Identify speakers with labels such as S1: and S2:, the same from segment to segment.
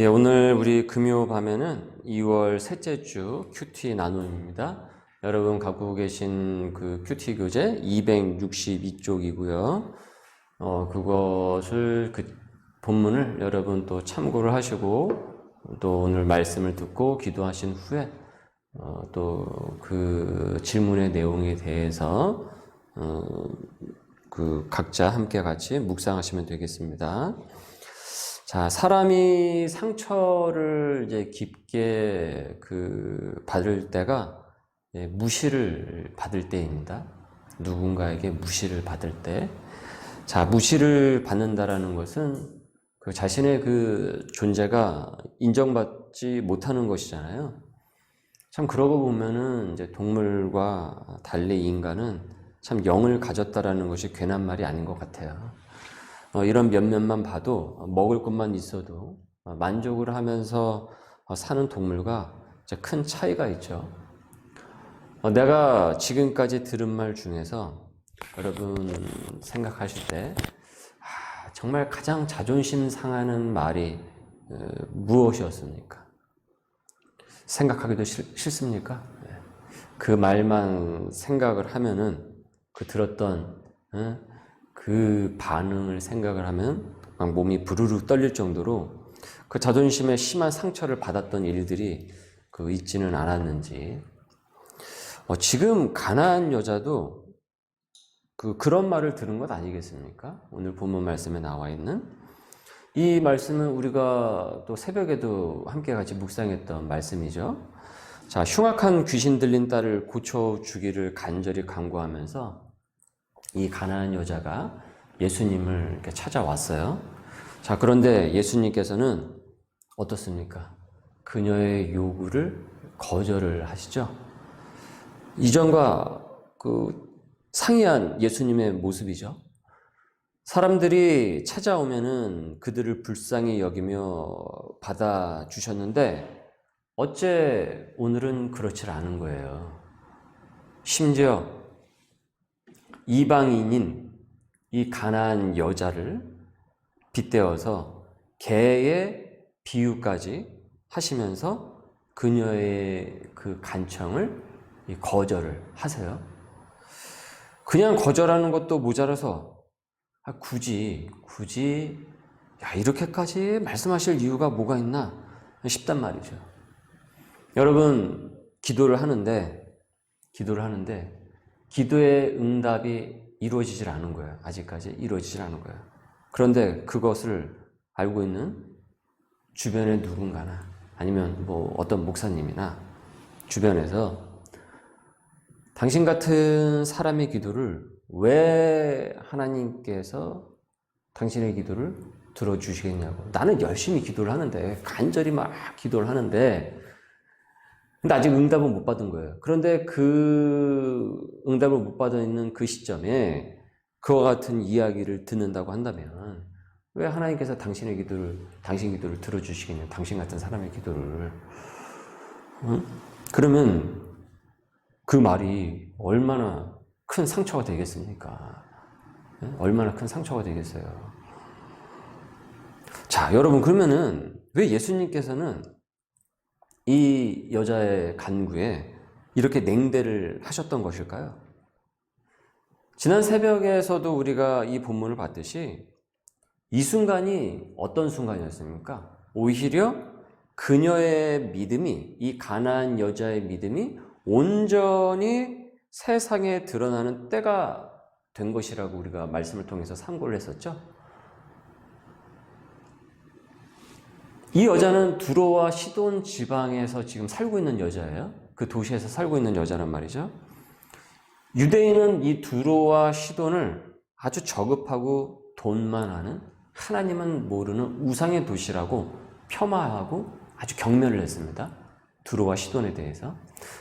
S1: 예, 오늘 우리 금요 밤에는 2월 셋째 주 큐티 나눔입니다. 여러분 갖고 계신 그 큐티 교재 262쪽이고요. 그것을 본문을 여러분 또 참고를 하시고 또 오늘 말씀을 듣고 기도하신 후에 또 그 질문의 내용에 대해서 그 각자 함께 같이 묵상하시면 되겠습니다. 자, 사람이 상처를 이제 깊게 받을 때가 무시를 받을 때입니다. 누군가에게 무시를 받을 때. 자, 무시를 받는다라는 것은 그 자신의 그 존재가 인정받지 못하는 것이잖아요. 참 그러고 보면은 이제 동물과 달리 인간은 참 영을 가졌다라는 것이 괜한 말이 아닌 것 같아요. 이런 면면만 봐도 먹을 것만 있어도 만족을 하면서 사는 동물과 큰 차이가 있죠. 내가 지금까지 들은 말 중에서 여러분 생각하실 때 정말 가장 자존심 상하는 말이 무엇이었습니까? 생각하기도 싫습니까? 그 말만 생각을 하면은 그 들었던 그 반응을 생각을 하면 막 몸이 부르르 떨릴 정도로 그 자존심에 심한 상처를 받았던 일들이 있지는 않았는지. 지금 가나안 여자도 그런 말을 들은 것 아니겠습니까? 오늘 본문 말씀에 나와 있는 이 말씀은 우리가 또 새벽에도 함께 같이 묵상했던 말씀이죠. 자, 흉악한 귀신 들린 딸을 고쳐주기를 간절히 간구하면서 이 가나안 여자가 예수님을 이렇게 찾아왔어요. 자, 그런데 예수님께서는 어떻습니까? 그녀의 요구를 거절을 하시죠. 이전과 상이한 예수님의 모습이죠. 사람들이 찾아오면은 그들을 불쌍히 여기며 받아주셨는데 어째 오늘은 그렇지 않은 거예요. 심지어 이방인인 이 가나안 여자를 빗대어서 개의 비유까지 하시면서 그녀의 그 간청을 거절을 하세요. 그냥 거절하는 것도 모자라서 굳이 이렇게까지 말씀하실 이유가 뭐가 있나 싶단 말이죠. 여러분 기도를 하는데 기도의 응답이 이루어지질 않은 거예요. 아직까지 이루어지질 않은 거예요. 그런데 그것을 알고 있는 주변의 누군가나 아니면 어떤 목사님이나 주변에서 당신 같은 사람의 기도를 왜 하나님께서 당신의 기도를 들어주시겠냐고. 나는 열심히 기도를 하는데, 간절히 막 기도를 하는데, 근데 아직 응답은 못 받은 거예요. 그런데 그 응답을 못 받는 그 시점에 그와 같은 이야기를 듣는다고 한다면 왜 하나님께서 당신 기도를 들어주시겠냐? 당신 같은 사람의 기도를. 그러면 그 말이 얼마나 큰 상처가 되겠습니까? 얼마나 큰 상처가 되겠어요. 자, 여러분 그러면은 왜 예수님께서는 이 여자의 간구에 이렇게 냉대를 하셨던 것일까요? 지난 새벽에서도 우리가 이 본문을 봤듯이 이 순간이 어떤 순간이었습니까? 오히려 그녀의 믿음이, 이 가나안 여자의 믿음이 온전히 세상에 드러나는 때가 된 것이라고 우리가 말씀을 통해서 참고를 했었죠. 이 여자는 두로와 시돈 지방에서 지금 살고 있는 여자예요. 그 도시에서 살고 있는 여자란 말이죠. 유대인은 이 두로와 시돈을 아주 저급하고 돈만 하는 하나님은 모르는 우상의 도시라고 폄하하고 아주 경멸을 했습니다. 두로와 시돈에 대해서.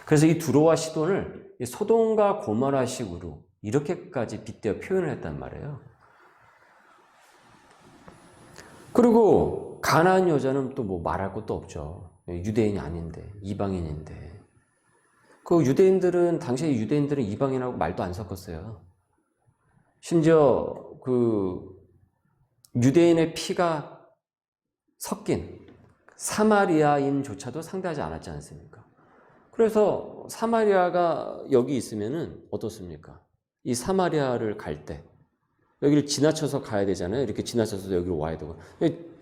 S1: 그래서 이 두로와 시돈을 소돔과 고모라식으로 이렇게까지 빗대어 표현을 했단 말이에요. 그리고 가나안 여자는 또 말할 것도 없죠. 유대인이 아닌데, 이방인인데. 당시에 유대인들은 이방인하고 말도 안 섞었어요. 심지어 유대인의 피가 섞인 사마리아인조차도 상대하지 않았지 않습니까? 그래서 사마리아가 여기 있으면은 어떻습니까? 이 사마리아를 갈 때 여기를 지나쳐서 가야 되잖아요. 이렇게 지나쳐서 여기로 와야 되고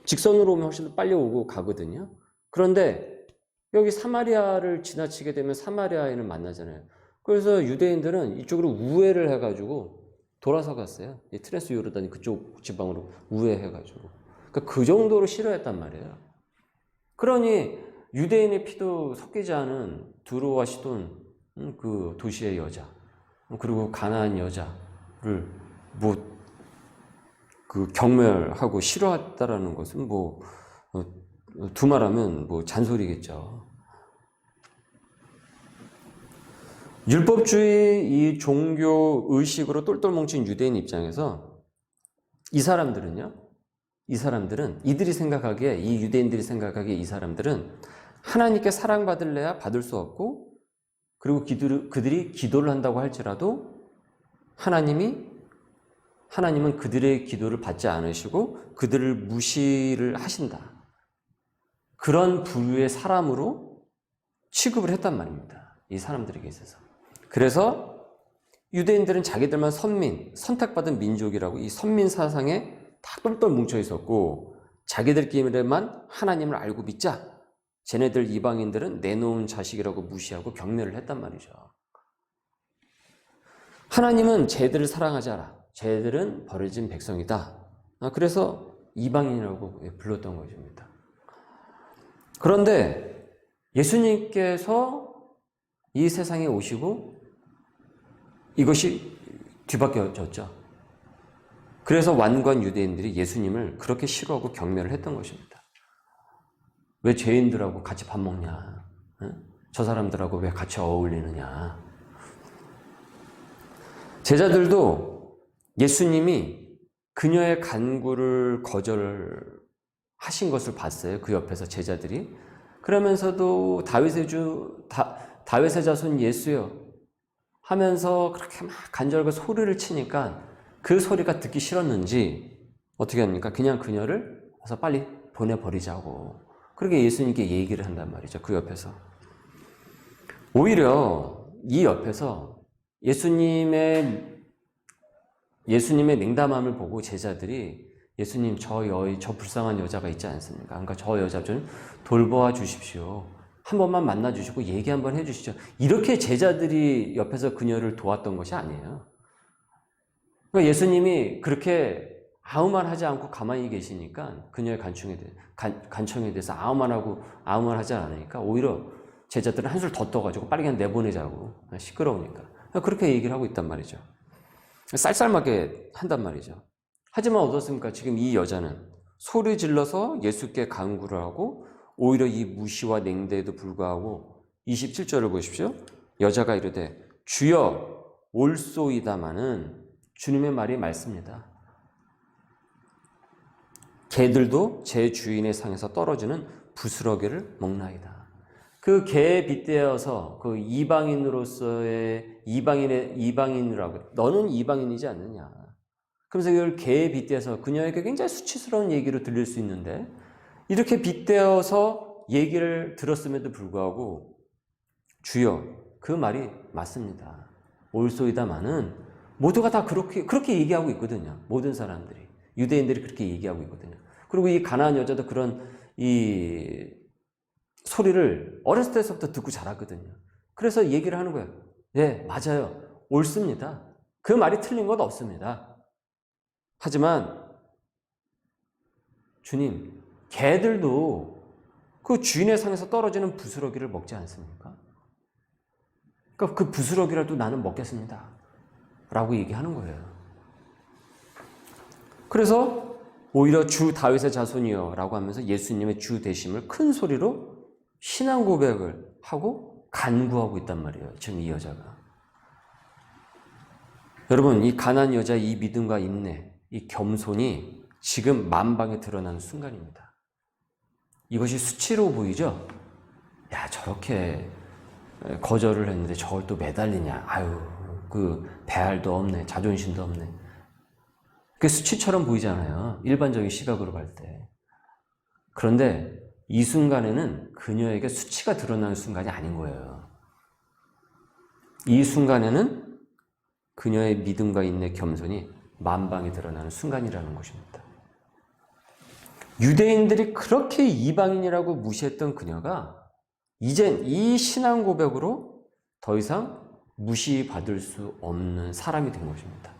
S1: 직선으로 오면 훨씬 더 빨리 오고 가거든요. 그런데 여기 사마리아를 지나치게 되면 사마리아인을 만나잖아요. 그래서 유대인들은 이쪽으로 우회를 해가지고 돌아서 갔어요. 이 트랜스 요르단이 그쪽 지방으로 우회해가지고. 그러니까 그 정도로 싫어했단 말이에요. 그러니 유대인의 피도 섞이지 않은 두로와 시돈 그 도시의 여자 그리고 가나안 여자를 그 경멸하고 싫어했다라는 것은 두말하면 잔소리겠죠. 율법주의 이 종교 의식으로 똘똘 뭉친 유대인 입장에서 이 사람들은 이들이 생각하기에 이 유대인들이 생각하기에 이 사람들은 하나님께 사랑받을래야 받을 수 없고 그리고 그들이 기도를 한다고 할지라도 하나님은 그들의 기도를 받지 않으시고 그들을 무시를 하신다. 그런 부류의 사람으로 취급을 했단 말입니다. 이 사람들에게 있어서. 그래서 유대인들은 자기들만 선택받은 민족이라고 이 선민 사상에 다 똘똘 뭉쳐 있었고 자기들끼리만 하나님을 알고 믿자. 쟤네들 이방인들은 내놓은 자식이라고 무시하고 경멸을 했단 말이죠. 하나님은 쟤들을 사랑하지 않아. 쟤들은 버려진 백성이다. 그래서 이방인이라고 불렀던 것입니다. 그런데 예수님께서 이 세상에 오시고 이것이 뒤바뀌어졌죠. 그래서 완고한 유대인들이 예수님을 그렇게 싫어하고 경멸을 했던 것입니다. 왜 죄인들하고 같이 밥 먹냐? 저 사람들하고 왜 같이 어울리느냐? 제자들도 예수님이 그녀의 간구를 거절하신 것을 봤어요. 그 옆에서 제자들이. 그러면서도 다윗의 자손 예수여 하면서 그렇게 막 간절하게 소리를 치니까 그 소리가 듣기 싫었는지 어떻게 합니까? 그냥 그녀를 가서 빨리 보내버리자고. 그렇게 예수님께 얘기를 한단 말이죠. 그 옆에서. 오히려 이 옆에서 예수님의 냉담함을 보고 제자들이 예수님 저 불쌍한 여자가 있지 않습니까? 그러니까 저 여자 좀 돌보아 주십시오. 한 번만 만나 주시고 얘기 한번 해 주시죠. 이렇게 제자들이 옆에서 그녀를 도왔던 것이 아니에요. 그러니까 예수님이 그렇게 아무 말 하지 않고 가만히 계시니까 그녀의 간청에 대해서 아무 말 하지 않으니까 오히려 제자들은 한술 더 떠가지고 빨리 그냥 내보내자고. 시끄러우니까. 그렇게 얘기를 하고 있단 말이죠. 쌀쌀하게 한단 말이죠. 하지만 어떻습니까? 지금 이 여자는 소리 질러서 예수께 간구를 하고 오히려 이 무시와 냉대에도 불구하고 27절을 보십시오. 여자가 이르되 주여 올소이다마는 주님의 말이 맞습니다. 개들도 제 주인의 상에서 떨어지는 부스러기를 먹나이다. 그 개에 빗대어서 그 이방인으로서의 이방인이라고 너는 이방인이지 않느냐. 그래서 이걸 개에 빗대어서 그녀에게 굉장히 수치스러운 얘기로 들릴 수 있는데 이렇게 빗대어서 얘기를 들었음에도 불구하고 주여 그 말이 맞습니다. 올소이다마는 모두가 다 그렇게 얘기하고 있거든요. 모든 사람들이. 유대인들이 그렇게 얘기하고 있거든요. 그리고 이 가나안 여자도 그런 이 소리를 어렸을 때부터 듣고 자랐거든요. 그래서 얘기를 하는 거예요. 네, 맞아요. 옳습니다. 그 말이 틀린 것 없습니다. 하지만 주님, 개들도 그 주인의 상에서 떨어지는 부스러기를 먹지 않습니까? 그러니까 그 부스러기라도 나는 먹겠습니다. 라고 얘기하는 거예요. 그래서 오히려 주 다윗의 자손이여 라고 하면서 예수님의 주 되심을 큰 소리로 신앙 고백을 하고 간구하고 있단 말이에요. 지금 이 여자가. 여러분, 이 가난한 여자의 이 믿음과 인내, 이 겸손이 지금 만방에 드러나는 순간입니다. 이것이 수치로 보이죠? 야, 저렇게 거절을 했는데 저걸 또 매달리냐. 아유, 그 배알도 없네. 자존심도 없네. 그게 수치처럼 보이잖아요. 일반적인 시각으로 볼 때. 그런데 이 순간에는 그녀에게 수치가 드러나는 순간이 아닌 거예요. 이 순간에는 그녀의 믿음과 인내, 겸손이 만방에 드러나는 순간이라는 것입니다. 유대인들이 그렇게 이방인이라고 무시했던 그녀가 이젠 이 신앙 고백으로 더 이상 무시받을 수 없는 사람이 된 것입니다.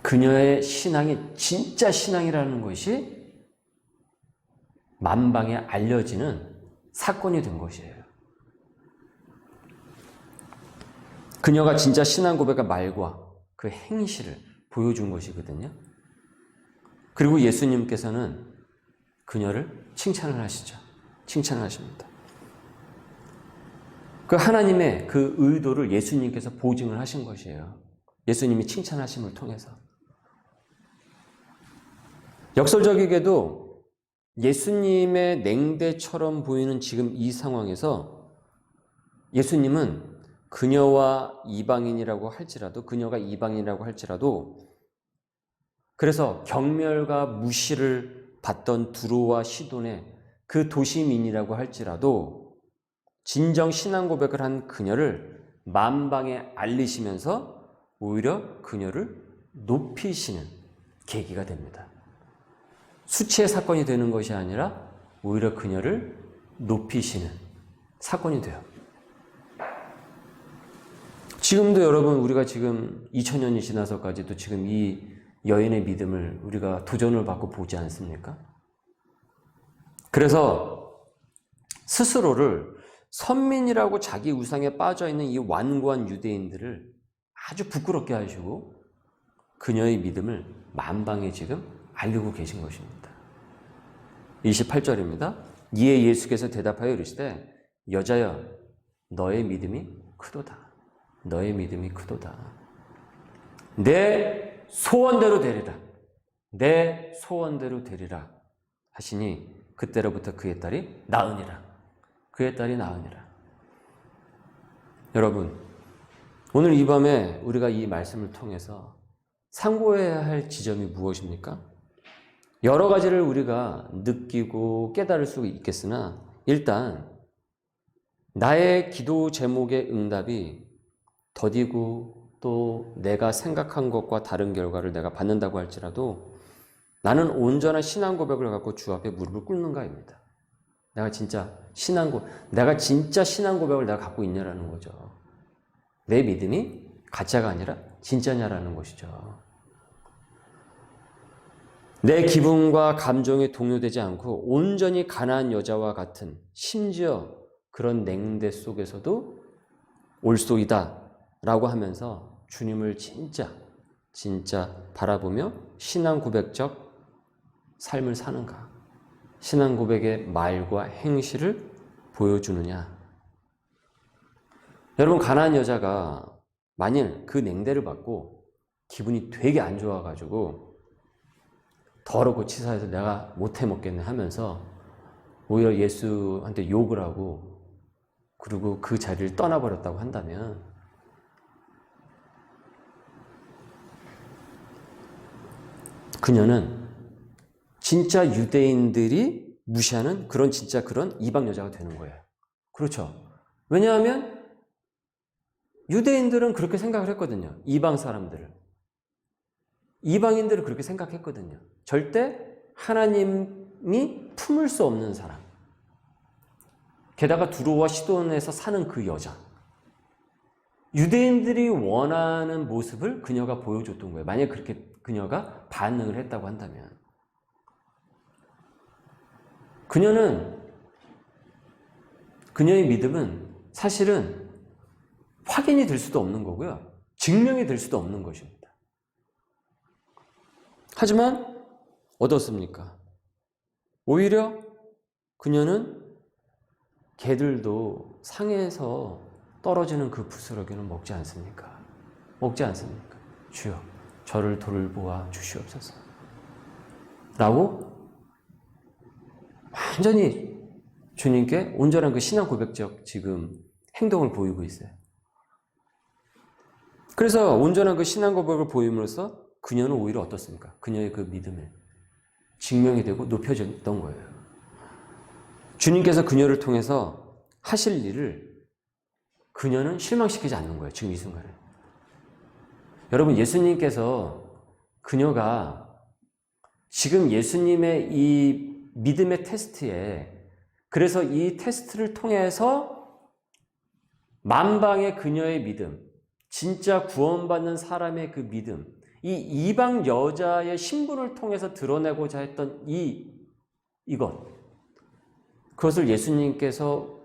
S1: 그녀의 신앙이 진짜 신앙이라는 것이 만방에 알려지는 사건이 된 것이에요. 그녀가 진짜 신앙 고백의 말과 그 행실을 보여준 것이거든요. 그리고 예수님께서는 그녀를 칭찬을 하시죠. 칭찬을 하십니다. 그 하나님의 그 의도를 예수님께서 보증을 하신 것이에요. 예수님이 칭찬하심을 통해서. 역설적이게도 예수님의 냉대처럼 보이는 지금 이 상황에서 예수님은 그녀가 이방인이라고 할지라도 그래서 경멸과 무시를 받던 두로와 시돈의 그 도시민이라고 할지라도 진정 신앙 고백을 한 그녀를 만방에 알리시면서 오히려 그녀를 높이시는 계기가 됩니다. 수치의 사건이 되는 것이 아니라 오히려 그녀를 높이시는 사건이 돼요. 지금도 여러분 우리가 지금 2000년이 지나서까지도 지금 이 여인의 믿음을 우리가 도전을 받고 보지 않습니까? 그래서 스스로를 선민이라고 자기 우상에 빠져있는 이 완고한 유대인들을 아주 부끄럽게 하시고 그녀의 믿음을 만방에 지금 알리고 계신 것입니다. 28절입니다. 이에 예수께서 대답하여 이르시되 여자여 너의 믿음이 크도다. 너의 믿음이 크도다. 내 소원대로 되리라. 내 소원대로 되리라 하시니 그때로부터 그의 딸이 나으니라. 그의 딸이 나으니라. 여러분, 오늘 이 밤에 우리가 이 말씀을 통해서 상고해야 할 지점이 무엇입니까? 여러 가지를 우리가 느끼고 깨달을 수 있겠으나 일단 나의 기도 제목의 응답이 더디고 또 내가 생각한 것과 다른 결과를 내가 받는다고 할지라도 나는 온전한 신앙 고백을 갖고 주 앞에 무릎을 꿇는가입니다. 내가 진짜 신앙 고백을 내가 갖고 있냐라는 거죠. 내 믿음이 가짜가 아니라 진짜냐라는 것이죠. 내 기분과 감정에 동요되지 않고 온전히 가난한 여자와 같은 심지어 그런 냉대 속에서도 올소이다 라고 하면서 주님을 진짜 바라보며 신앙 고백적 삶을 사는가? 신앙 고백의 말과 행실을 보여주느냐? 여러분, 가난한 여자가 만일 그 냉대를 받고 기분이 되게 안 좋아가지고 더럽고 치사해서 내가 못해 먹겠네 하면서 오히려 예수한테 욕을 하고 그리고 그 자리를 떠나버렸다고 한다면 그녀는 진짜 유대인들이 무시하는 그런 이방 여자가 되는 거예요. 그렇죠. 왜냐하면 유대인들은 그렇게 생각을 했거든요. 이방인들은 그렇게 생각했거든요. 절대 하나님이 품을 수 없는 사람. 게다가 두로와 시돈에서 사는 그 여자. 유대인들이 원하는 모습을 그녀가 보여줬던 거예요. 만약 그렇게 그녀가 반응을 했다고 한다면. 그녀의 믿음은 사실은 확인이 될 수도 없는 거고요. 증명이 될 수도 없는 것입니다. 하지만 어떻습니까? 오히려 그녀는 개들도 상에서 떨어지는 그 부스러기는 먹지 않습니까? 먹지 않습니까? 주여, 저를 돌보아 주시옵소서. 라고 완전히 주님께 온전한 그 신앙 고백적 지금 행동을 보이고 있어요. 그래서 온전한 그 신앙 고백을 보임으로써 그녀는 오히려 어떻습니까? 그녀의 그 믿음에 증명이 되고 높여졌던 거예요. 주님께서 그녀를 통해서 하실 일을 그녀는 실망시키지 않는 거예요. 지금 이 순간에. 여러분, 예수님께서 그녀가 지금 예수님의 이 믿음의 테스트에, 그래서 이 테스트를 통해서 만방의 그녀의 믿음, 진짜 구원받는 사람의 그 믿음, 이 이방 여자의 신분을 통해서 드러내고자 했던 이것, 그것을 예수님께서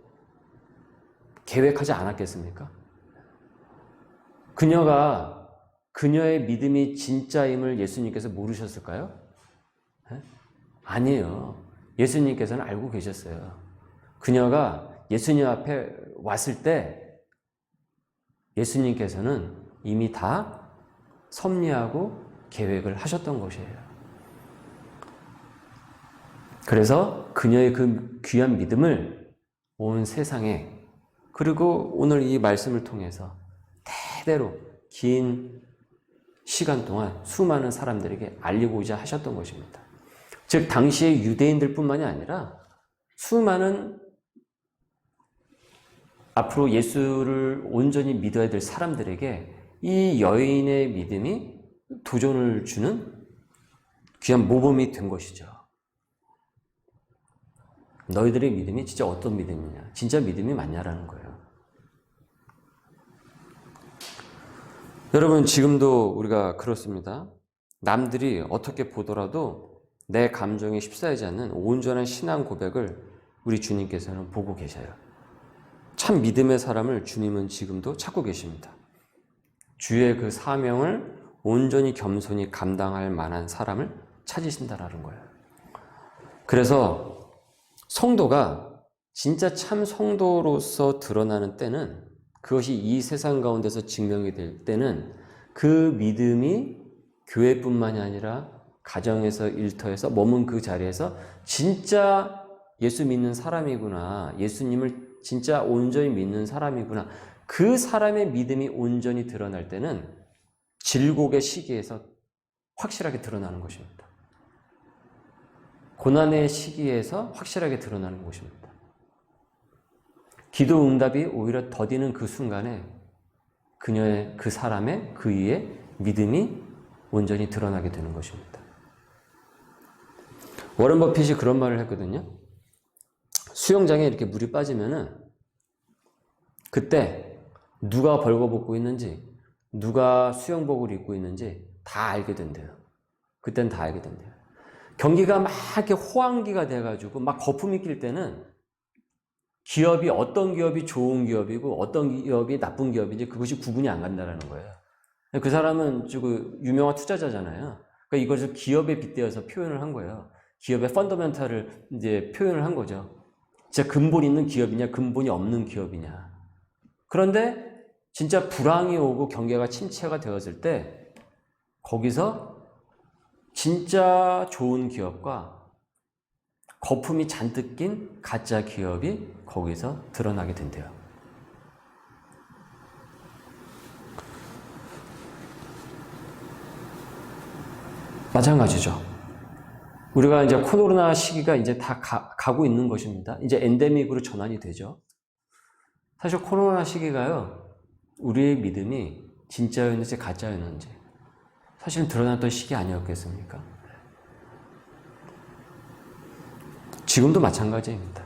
S1: 계획하지 않았겠습니까? 그녀가 그녀의 믿음이 진짜임을 예수님께서 모르셨을까요? 네? 아니에요. 예수님께서는 알고 계셨어요. 그녀가 예수님 앞에 왔을 때 예수님께서는 이미 다 섭리하고 계획을 하셨던 것이에요. 그래서 그녀의 그 귀한 믿음을 온 세상에, 그리고 오늘 이 말씀을 통해서 대대로 긴 시간 동안 수많은 사람들에게 알리고자 하셨던 것입니다. 즉 당시의 유대인들뿐만이 아니라 수많은 앞으로 예수를 온전히 믿어야 될 사람들에게 이 여인의 믿음이 도전을 주는 귀한 모범이 된 것이죠. 너희들의 믿음이 진짜 어떤 믿음이냐, 진짜 믿음이 맞냐라는 거예요. 여러분, 지금도 우리가 그렇습니다. 남들이 어떻게 보더라도 내 감정에 휩싸이지 않는 온전한 신앙 고백을 우리 주님께서는 보고 계셔요. 참 믿음의 사람을 주님은 지금도 찾고 계십니다. 주의 그 사명을 온전히 겸손히 감당할 만한 사람을 찾으신다라는 거예요. 그래서 성도가 진짜 참 성도로서 드러나는 때는, 그것이 이 세상 가운데서 증명이 될 때는 그 믿음이 교회뿐만이 아니라 가정에서, 일터에서, 머문 그 자리에서 진짜 예수 믿는 사람이구나, 예수님을 진짜 온전히 믿는 사람이구나, 그 사람의 믿음이 온전히 드러날 때는 질곡의 시기에서 확실하게 드러나는 것입니다. 고난의 시기에서 확실하게 드러나는 것입니다. 기도 응답이 오히려 더디는 그 순간에 그녀의, 그 사람의, 그이의 믿음이 온전히 드러나게 되는 것입니다. 워런 버핏이 그런 말을 했거든요. 수영장에 이렇게 물이 빠지면은 그때 누가 벌거벗고 있는지, 누가 수영복을 입고 있는지 다 알게 된대요. 그때는 다 알게 된대요. 경기가 막 이렇게 호황기가 돼가지고 막 거품이 낄 때는 기업이, 어떤 기업이 좋은 기업이고 어떤 기업이 나쁜 기업인지 그것이 구분이 안 간다는 거예요. 그 사람은 유명한 투자자잖아요. 그러니까 이것을 기업에 빗대어서 표현을 한 거예요. 기업의 펀더멘탈을 이제 표현을 한 거죠. 진짜 근본 있는 기업이냐, 근본이 없는 기업이냐. 그런데 진짜 불황이 오고 경기가 침체가 되었을 때 거기서 진짜 좋은 기업과 거품이 잔뜩 낀 가짜 기업이 거기서 드러나게 된대요. 마찬가지죠. 우리가 이제 코로나 시기가 이제 다 가고 있는 것입니다. 이제 엔데믹으로 전환이 되죠. 사실 코로나 시기가요, 우리의 믿음이 진짜였는지 가짜였는지 사실은 드러났던 시기 아니었겠습니까? 지금도 마찬가지입니다.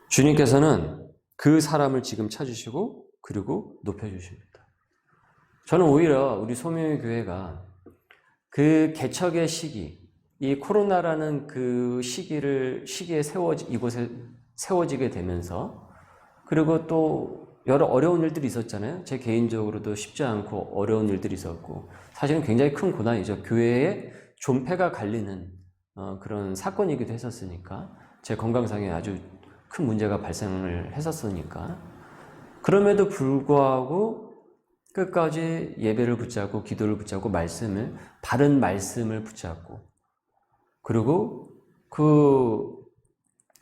S1: 주님께서는 그 사람을 지금 찾으시고 그리고 높여주십니다. 저는 오히려 우리 소명의 교회가 그 개척의 시기, 이 코로나라는 그 시기에 이곳에 세워지게 되면서, 그리고 또 여러 어려운 일들이 있었잖아요. 제 개인적으로도 쉽지 않고 어려운 일들이 있었고, 사실은 굉장히 큰 고난이죠. 교회에 존폐가 갈리는 그런 사건이기도 했었으니까, 제 건강상에 아주 큰 문제가 발생을 했었으니까, 그럼에도 불구하고 끝까지 예배를 붙잡고 기도를 붙잡고 바른 말씀을 붙잡고, 그리고 그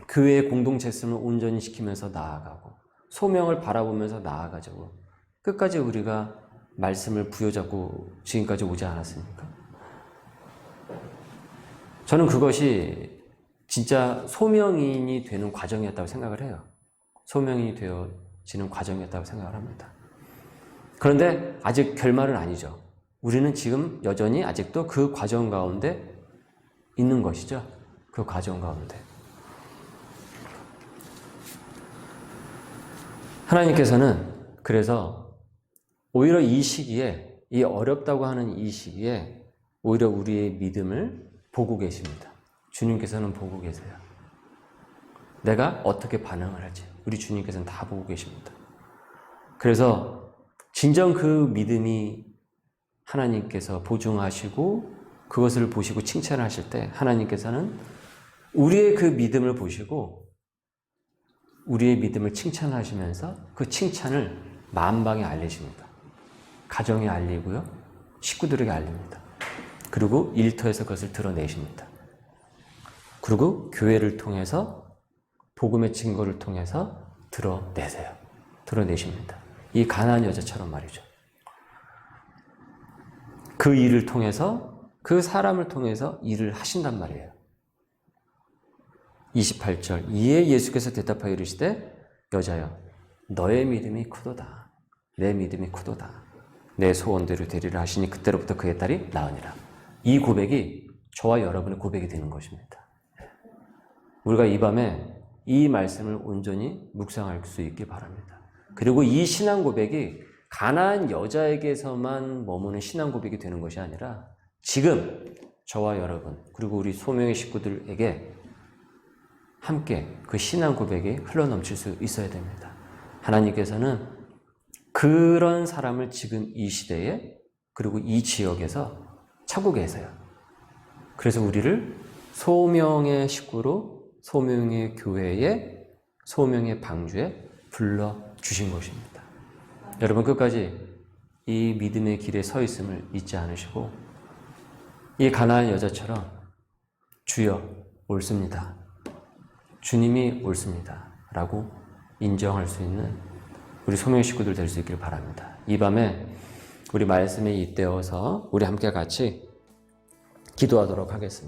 S1: 교회의 공동체성을 온전히 지키면서 나아가고 소명을 바라보면서 나아가자고 끝까지 우리가 말씀을 부여잡고 지금까지 오지 않았습니까? 저는 그것이 진짜 소명인이 되는 과정이었다고 생각을 해요. 소명인이 되어지는 과정이었다고 생각을 합니다. 그런데 아직 결말은 아니죠. 우리는 지금 여전히 아직도 그 과정 가운데 있는 것이죠. 그 과정 가운데. 하나님께서는 그래서 오히려 이 시기에, 이 어렵다고 하는 이 시기에 오히려 우리의 믿음을 보고 계십니다. 주님께서는 보고 계세요. 내가 어떻게 반응을 할지 우리 주님께서는 다 보고 계십니다. 그래서 진정 그 믿음이 하나님께서 보증하시고 그것을 보시고 칭찬하실 때 하나님께서는 우리의 그 믿음을 보시고 우리의 믿음을 칭찬하시면서 그 칭찬을 만방에 알리십니다. 가정에 알리고요. 식구들에게 알립니다. 그리고 일터에서 그것을 드러내십니다. 그리고 교회를 통해서 복음의 증거를 통해서 드러내세요. 드러내십니다. 이 가나안 여자처럼 말이죠. 그 일을 통해서 그 사람을 통해서 일을 하신단 말이에요. 28절 이에 예수께서 대답하여 이르시되 여자여 너의 믿음이 크도다. 내 믿음이 크도다. 내 소원대로 되리라 하시니 그때로부터 그의 딸이 나으니라. 이 고백이 저와 여러분의 고백이 되는 것입니다. 우리가 이 밤에 이 말씀을 온전히 묵상할 수 있길 바랍니다. 그리고 이 신앙 고백이 가나안 여자에게서만 머무는 신앙 고백이 되는 것이 아니라 지금 저와 여러분 그리고 우리 소명의 식구들에게 함께 그 신앙 고백이 흘러넘칠 수 있어야 됩니다. 하나님께서는 그런 사람을 지금 이 시대에 그리고 이 지역에서 찾고 계세요. 그래서 우리를 소명의 식구로 소명의 교회에 소명의 방주에 불러주신 것입니다. 여러분 끝까지 이 믿음의 길에 서 있음을 잊지 않으시고 이 가나안 여자처럼 주여 옳습니다. 주님이 옳습니다. 라고 인정할 수 있는 우리 소명의 식구들 될 수 있길 바랍니다. 이 밤에 우리 말씀에 잇대어서 우리 함께 같이 기도하도록 하겠습니다.